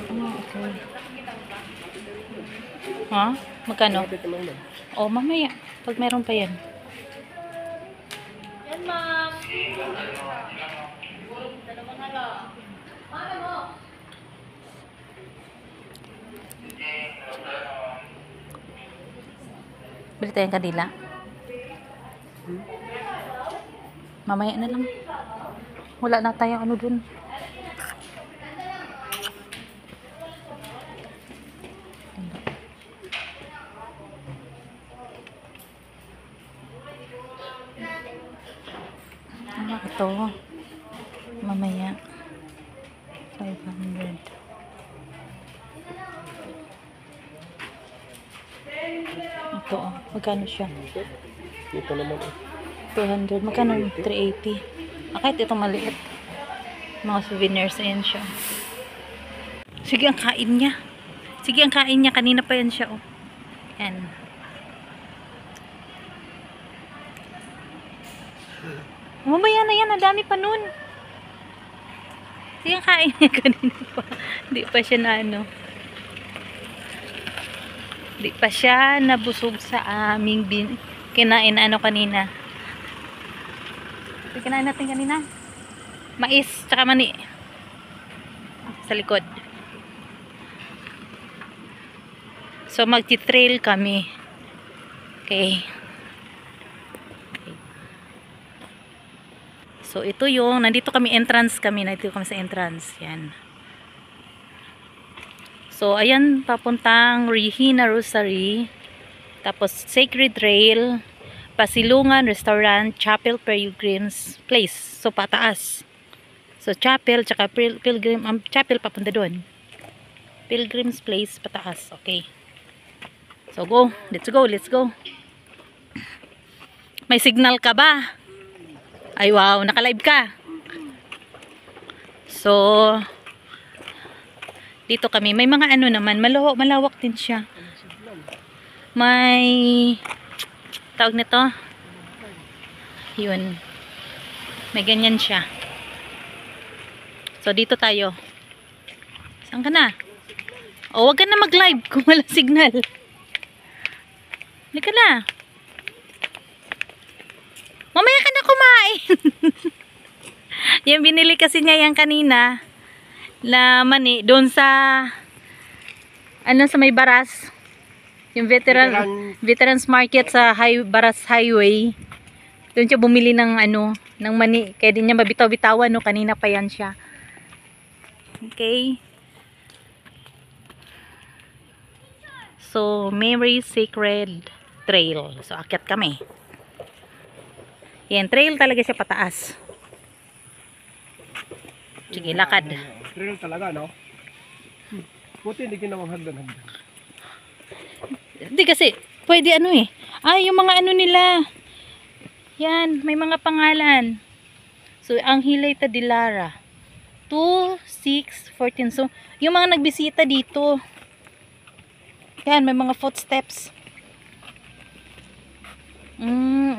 Oh, okay. Ha? Magkano? Oh, mamaya. Pag meron pa yan. Yan, ma'am. Dalawang halo. Ano? Bili tayong kanila. Mamaya na lang. Wala na tayong ano dun. Ano ito? Mamaya. 500. Ito oh. Magkano siya? Ito naman 200. Magkano? 380. Kahit ito maliit. Mga souvenirs. Ayan siya. Sige ang kain niya. Sige ang kain niya. Kanina pa yan siya oh. Yan. Mamaya na yan. Ang dami pa nun. Sige ang kain niya. Kanina pa. Hindi pa siya na ano. Hindi pa siya nabusog sa aming kinain ano kanina. Ito kinain natin kanina. Mais, tsaka mani. Sa likod. So, magti-trail kami. Okay. So, ito yung, nandito kami entrance kami. Nandito kami sa entrance. Yan. So, ayan, papuntang Regina Rosary. Tapos, Sacred Trail. Pasilungan Restaurant. Chapel Pilgrims Place. So, pataas. So, Chapel, tsaka Pilgrim, Chapel papunta doon. Pilgrims Place, pataas. Okay. So, go. Let's go, let's go. May signal ka ba? Ay, wow. Naka-live ka. So, dito kami. May mga ano naman. Malawak din siya. May tawag nito. Yun. May ganyan siya. So, dito tayo. Saan ka na? O, wag ka na mag-live kung wala signal. Hindi ka na. Mamaya ka na kumain. Yung binili kasi niya yan kanina na mani doon sa ano sa may Baras, yung Veterans Market sa Baras Highway. Doon siya bumili ng ano ng mani, kaya din niya mabitaw-bitawan no, kanina pa yan siya. Okay, so Mary Sacred Trail. So akyat kami. Yan, trail talaga siya pataas. Sige, lakad. Trail talaga, no? Buti hindi ginawang hagdan-hagdan. Hindi kasi, pwede ano eh. Yung mga ano nila. Yan, may mga pangalan. So, Angelita de Lara. 2, 6, 14. So, yung mga nagbisita dito. Yan, may mga footsteps.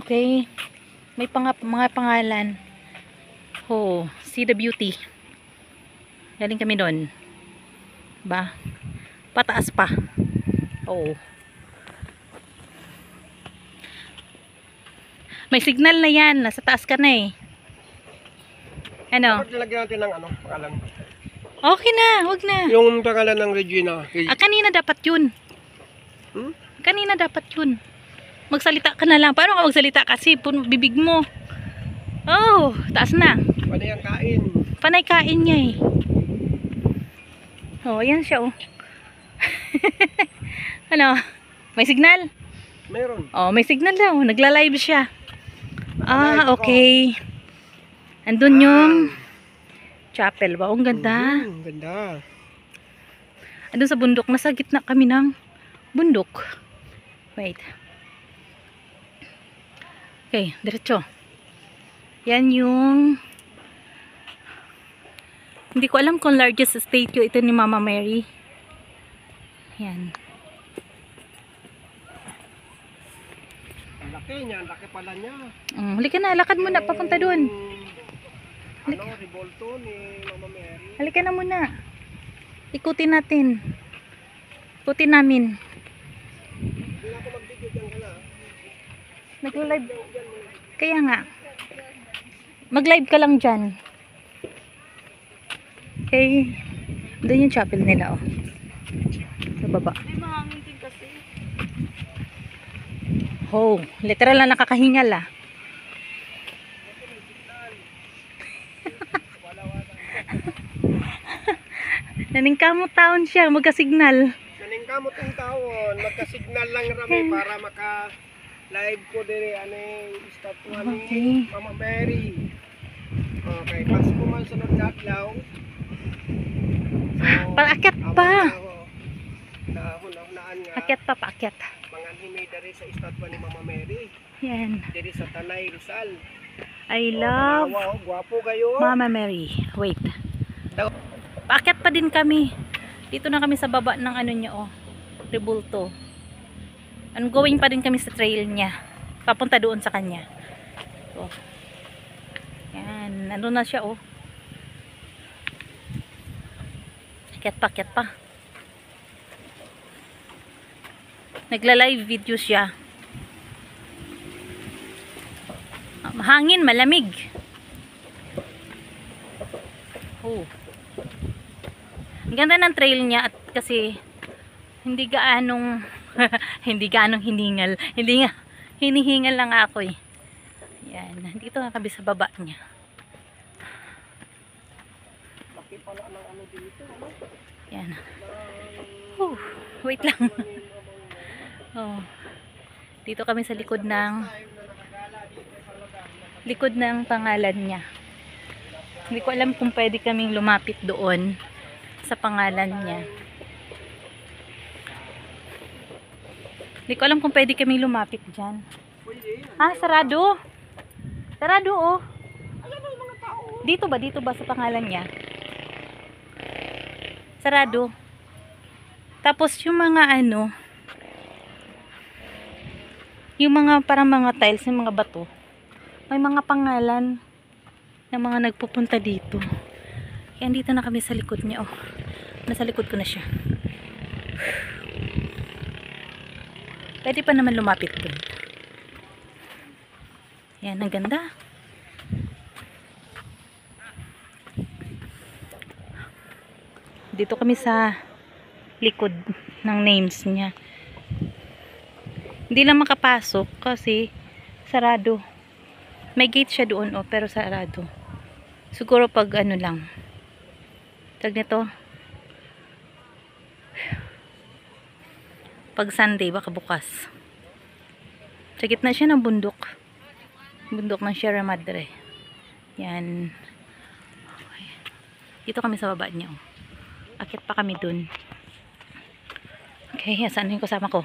Okay. May mga pangalan. Oh, see the beauty. Galing kami doon. Ba? Pataas pa. Oh. May signal na yan. Nasa taas ka na eh. Ano? Dapat nilagyan natin ng ano, pangalan. Okay na, wag na. Yung pangalan ng Regina. Kanina dapat yun. Kanina dapat yun. Magsalita ka na lang. Paano ka magsalita kasi bibig mo? Oh, taas na. Panay ang kain. Panay kain niya eh. Oh, ayan siya oh. Ano? May signal? Meron. Oh, may signal daw. Nagla-live siya. Okay. Andun yung chapel ba? Ang ganda. Ganda. Andun sa bundok. Nasa gitna kami ng bundok. Wait. Okay, diretso. Yan yung hindi ko alam kung largest statue ito ni Mama Mary. Yan. Ang laki niya, ang laki pala niya. Halika na, lakad muna papunta doon. Ano, revolto ni Mama Mary. Halika na muna. Ikutin natin. Ikutin namin. Hindi na ako mag-video dyan ka na. Nag-live. Kaya nga. Mag-live ka lang dyan. Okay. Doon yung chapel nila, oh. Sa baba. May mahangin din kasi. Oh, literal na nakakahingal, ah. Naningkamot taon siya, magka-signal. Naningkamot ang taon, magka-signal lang rami para maka-live ko din aning estatwa ni Okay. Mama Mary. Okay, Pasko man sunod na adlaw. Paakyat pa. Nahunaan nga Akyat pa, paakyat. mga himi dari sa estatwa ni Mama Mary. Yan. Diri sa Tanay Rizal. I love Wow, gwapo kayo. Mama Mary. Wait. Daw- Paakyat pa din kami. Dito na kami sa baba ng ano niya, oh. Rebulto. Going pa din kami sa trail niya. Papunta doon sa kanya. So, yan. Ano na siya, oh. Akyat pa, akyat pa. Nagla-live video siya. Mahangin, malamig. Oh. Ang ganda ng trail niya at kasi hindi gaanong hindi gaanong hiningal. Hindi nga hinihingal lang ako eh. Yan, dito nga kami sa baba niya. Laki pala ng ano dito, ano? Yan. Wait lang. Oh. Dito kami sa likod ng pangalan niya. Hindi ko alam kung pwede kaming lumapit doon sa pangalan niya. Hindi ko alam kung pwede kaming lumapit dyan. Ah, sarado. Sarado, oh. Dito ba? Dito ba sa pangalan niya? Sarado. Tapos yung mga ano, yung mga parang mga tiles, yung mga bato, may mga pangalan ng mga nagpupunta dito. Kaya dito na kami sa likod niya, oh. Nasa likod ko na siya. Pwede pa naman lumapit dun. Yan, ang ganda. Dito kami sa likod ng names niya. Hindi lang makapasok kasi sarado. May gate siya doon, oh, pero sarado. Siguro pag ano lang. Tag nito. Pag Sunday, baka bukas. Sa gitna siya ng bundok. Bundok ng Sierra Madre. Yan. Okay. Dito kami sa baba niya, oh. Akit pa kami dun. Okay, saan yung kasama ko?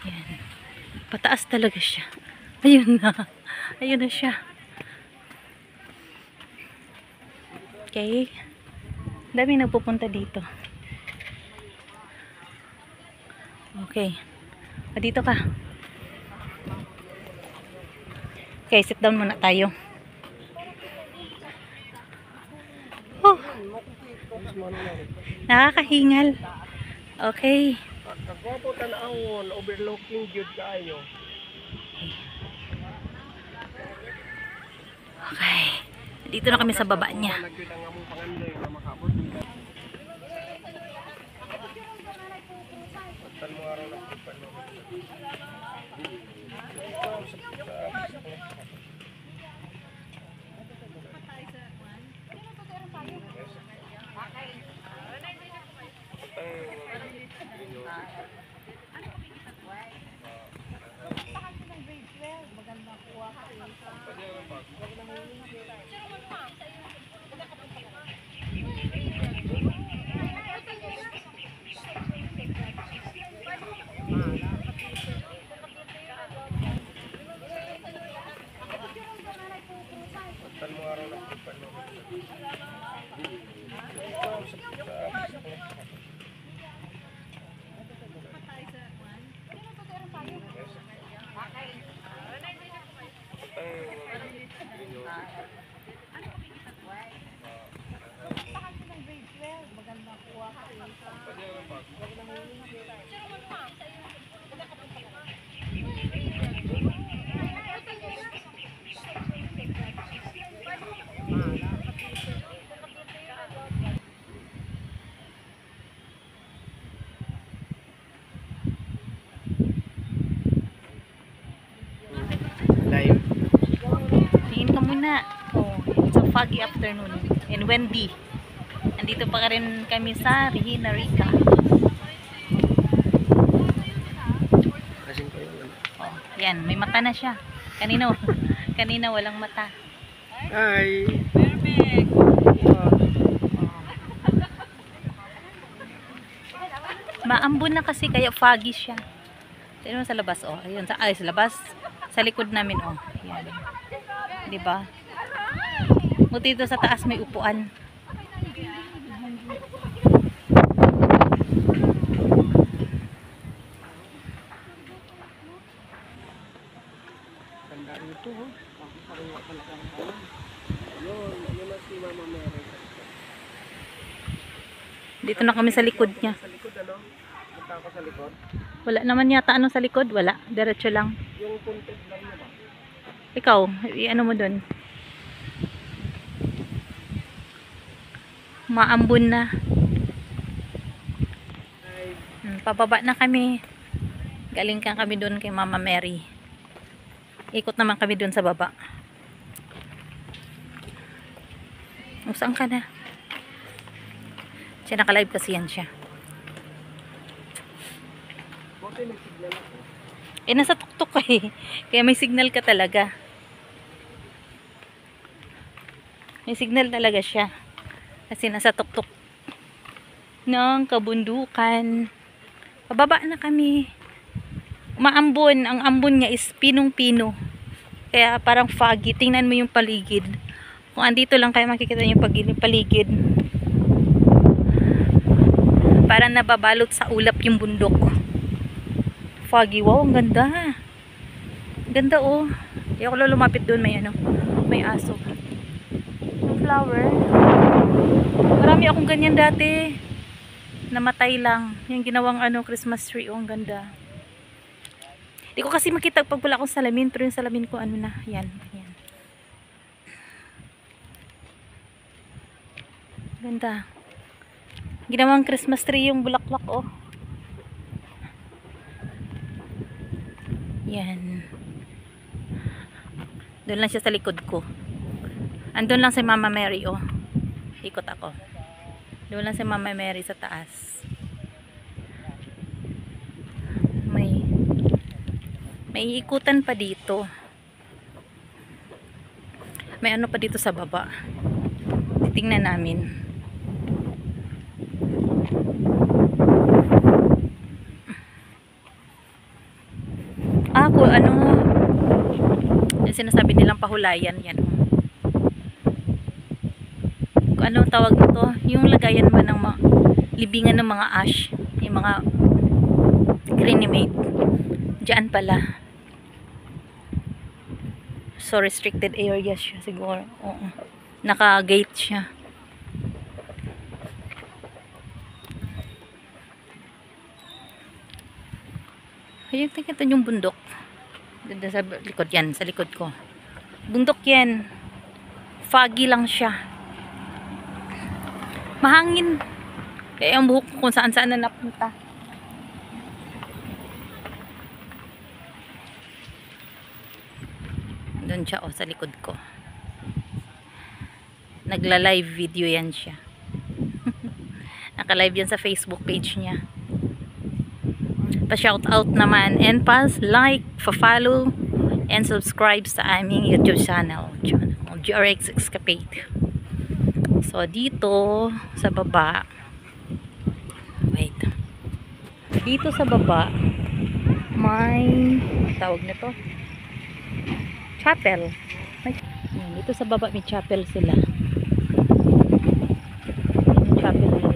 Yan. Pataas talaga siya. Ayun na. Ayun na siya. Okay. Dami nagpupunta dito. Okay. Dito ka. Okay, sit down muna tayo. Oh. Nakakahingal. Okay. Nagwapo tanawon, overlooking good kayo. Okay. Dito na kami sa baba niya. Nagyud ang among pangandoy na makaabot. Tan mo araw na pagpano. Tan mo araw na pagpano. Live. Tingin ka muna. Oh, it's a foggy afternoon. And windy. Andito pa rin kami sa Regina Rica. Kasing ko yun. Oh, yan, may mata na siya. Kanina, kanina walang mata. Hi. Perfect. Maambon na kasi kaya foggy siya. Tignan mo sa labas, oh. Ayun, sa labas. Sa likod namin, oh. Yan. 'Di ba? Buti dito sa taas may upuan. Ganda rito, oh. Pakipariwa talaga ang taon. Yun na si Mama Mary. Dito na kami sa likod niya. Sa likod, ano? Punta ako sa likod. Wala naman yata ano sa likod, wala. Diretso lang. Yung content lang niya ba? Ikaw, ano mo dun? Maambon na. Hi. Pababa na kami. Galing ka kami dun kay Mama Mary. Ikot naman kami dun sa baba. Saan ka na? Siya naka-live kasi yan siya. Buti may signal ako. Nasa tuktok ka eh. Kaya may signal ka talaga. May signal talaga siya. Kasi nasa tuktok ng kabundukan. Pababa na kami. Maambon. Ang ambon niya is pinong-pino. Kaya parang foggy. Tingnan mo yung paligid. Kung andito lang kayo makikita yung paligid. Parang nababalot sa ulap yung bundok. Foggy. Wow, ang ganda. Ganda oh. Hindi ako lumapit doon. May ano. May aso. Yung flower. Marami akong ganyan dati. Namatay lang. Yung ginawang ano, Christmas tree. Oh, ang ganda. Hindi ko kasi makita pag wala akong salamin. Pero yung salamin ko ano na. Yan. Yan. Ganda. Ginawang Christmas tree yung bulaklak oh. Yan. Doon lang siya sa likod ko. Andun lang si Mama Mary oh. Ikot ako. Doon lang si Mama Mary sa taas. May ikutan pa dito. May ano pa dito sa baba. Titingnan namin. Kung ano yung sinasabi nilang pahulayan yan. Kung ano tawag nito, yung lagayan ba ng libingan ng mga ash, yung mga grenimate diyan pala. So restricted area siya siguro. Oo. Naka-gate siya. Ayun, tingnan yung bundok. Dito sa likod yan, sa likod ko. Bundok yan. Foggy lang siya. Mahangin. Kaya ang buhok ko kung saan saan na napunta. Doon siya, oh, sa likod ko. Nagla-live video yan siya. Naka-live yan sa Facebook page niya. Pa-shout out naman and like, pa-follow and subscribe sa aming YouTube channel, GRX Escapade. So dito sa baba, wait, dito sa baba may tawag na to chapel. Dito sa baba may chapel sila. Chapel nila.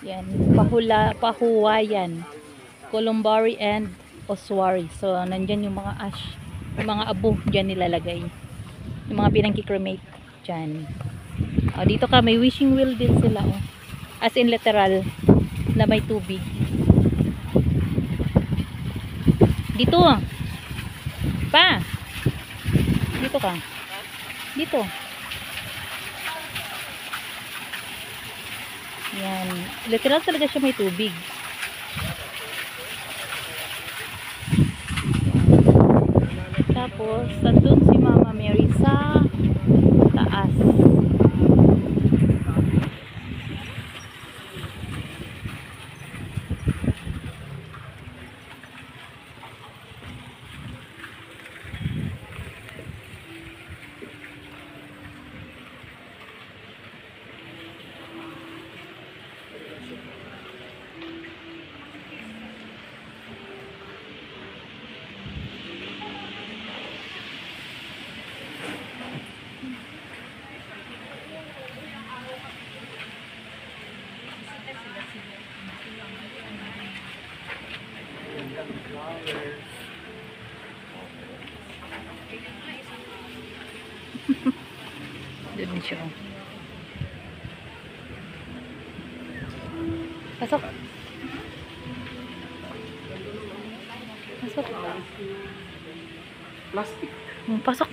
Yan, Pahuwayan, Columbari and Oswari. So, nandyan yung mga ash, yung mga abo dyan nilalagay. Yung mga pinangkikremate dyan. Oh, dito ka, may wishing well din sila, oh. As in literal, na may tubig. Dito, pa. Dito ka. Dito. Yan. Literal talaga siya may tubig. Tapos, nandun si Mama Mary sa taas. Doon siya. Pasok. Pasok. Plastic. Pasok.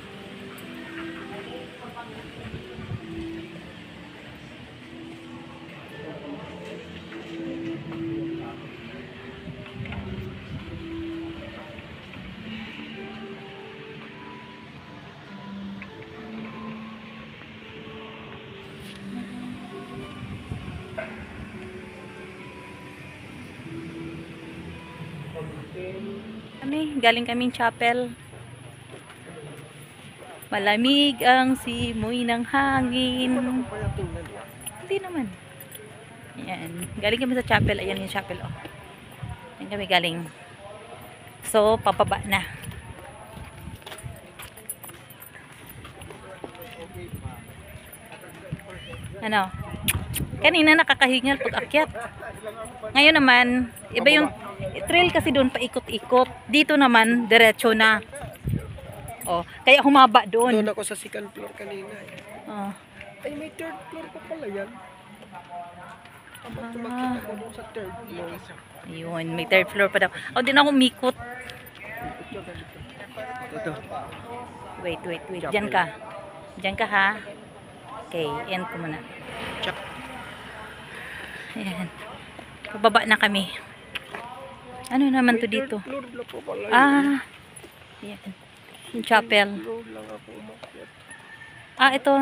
Galing kaming chapel. Malamig ang simoy ng hangin. Hindi naman. Ayan. Galing kami sa chapel. Ayan yung chapel, oh. Ayan kami galing. So, papaba na. Ano? Kanina nakakahingal pag akyat. Ngayon naman, iba yung trail kasi doon paikot-ikot. Dito naman, diretso na. Oh, kaya humaba doon. Doon ako sa second floor kanina. Oh. Ay, may third floor pa pala yan. Kapag tumakit ako doon sa third floor. Ayun, may third floor pa daw. Oh, din ako umikot. Ito. Wait. Diyan ka. Diyan ka, ha? Okay, end ko muna. Ayan. Pababa na kami. Ano naman to dito? Ah, yan. Yung chapel. Ah, ito.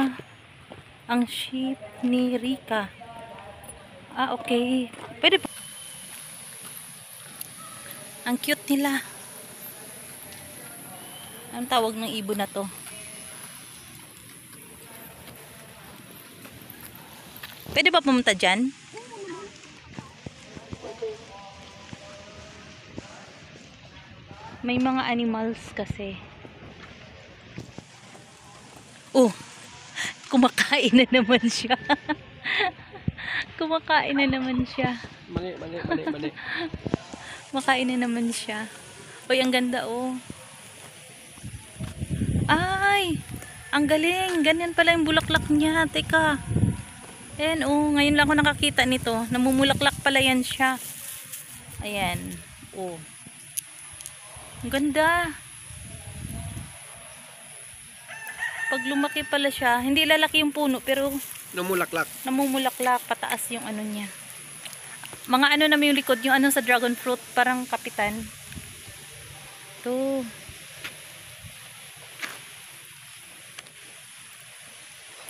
Ang sheep ni Rika. Ah, okay. Pwede pa. Ang cute nila. Anong tawag ng ibon na to? Pwede ba pumunta dyan? May mga animals kasi. Oh, kumakain na naman siya. Kumakain na naman siya. Mali. Makain na naman siya. Uy, ang ganda, oh. Ay, ang galing. Ganyan pala yung bulaklak niya. Teka. Ayan, oh. Ngayon lang ako nakakita nito. Namumulaklak pala yan siya. Ayan. Oh. Ang ganda. Pag lumaki pala siya, hindi lalaki yung puno, pero Namulaklak. namumulaklak, pataas yung ano niya. Mga ano naman yung likod, yung ano sa dragon fruit, parang kapitan. Ito.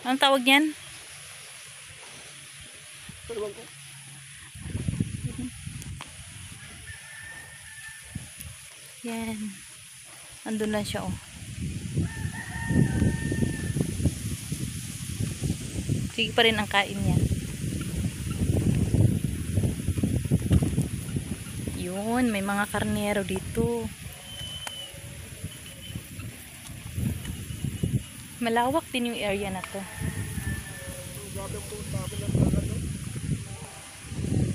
Anong tawag niyan? Yan. Andun lang siya, oh. Sige pa rin ang kain niya. Yun, may mga karnero dito. Malawak din yung area na to.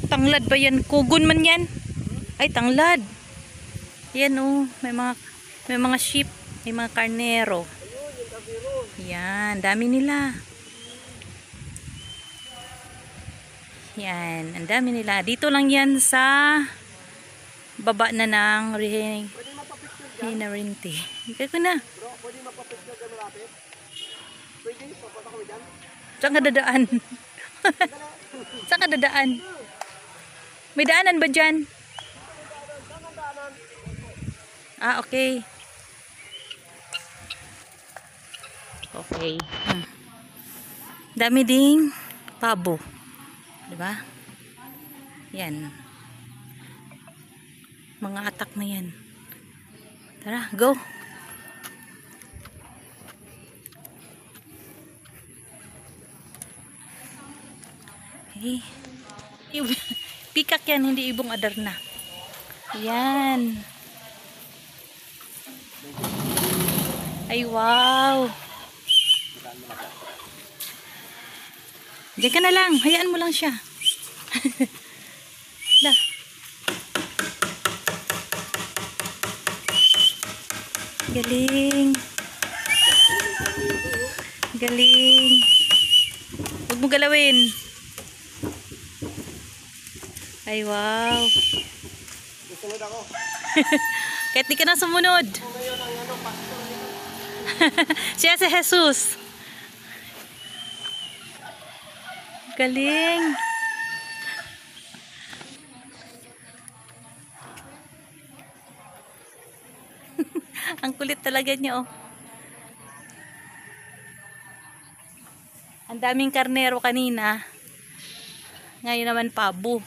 Tanglad ba yan? Kugon man yan? Ay, tanglad. Yan, oh, may mga sheep, may mga karnero. Yan, dami nila. Yan, ang dami nila. Dito lang yan sa baba na ng Pwede mapapicture dyan? Rinarinti. Ika ko na. Bro, pwede mapapicture dyan malapit? Pwede, papunta kami dyan? Saan ka dadaan? Saan ka dadaan? May daanan ba dyan? Ah, okay. Okay. Dami ding pabo. Diba? Yan. Mga atak na yan. Tara, go. Okay. Pikak yan, hindi ibong adarna. Yan. Ay, wow. Diyan ka na lang. Hayaan mo lang siya. Da. Galing. Galing. Huwag mo galawin. Ay, wow. Susunod ako. Kahit di ka na sumunod. Ako ngayon ang ano, pastor nito. Siya si Jesus. Galing. Ang kulit talaga niya, oh. Ang daming karnero kanina. Ngayon naman pabo.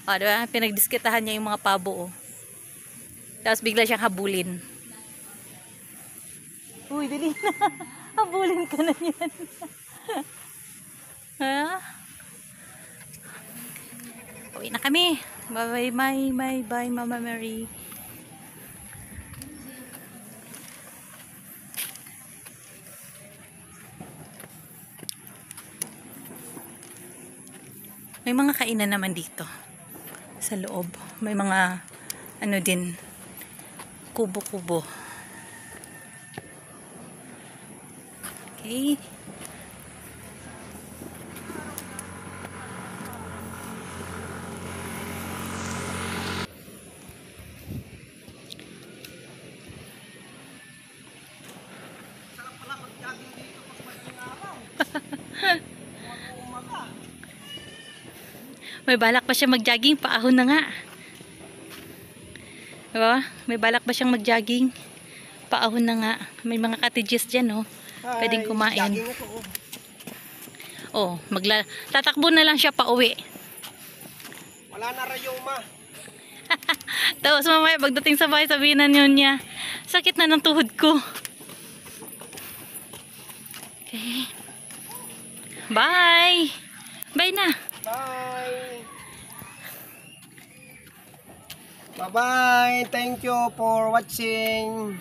O, diba? Pinagdiskitahan niya yung mga pabo, oh. Tapos bigla siyang habulin. Uy, dali na. Habulin ka na yan. Ha? Uwi na kami. Bye bye, bye bye, Mama Mary. May mga kainan naman dito sa loob. May mga ano din, kubo-kubo. Okay. May balak pa siya mag-jogging, paahon na nga. Diba? May balak pa siyang mag-jogging, paahon na nga. May mga cottages dyan, oh. Pwedeng kumain. Jogging ako, oh. Oh, tatakbo na lang siya pa uwi. Wala na rayoma. Tapos mamaya pagdating sa bahay, sabihin na niya, sakit na ng tuhod ko. Okay. Bye! Bye na! Bye! Bye-bye! Thank you for watching.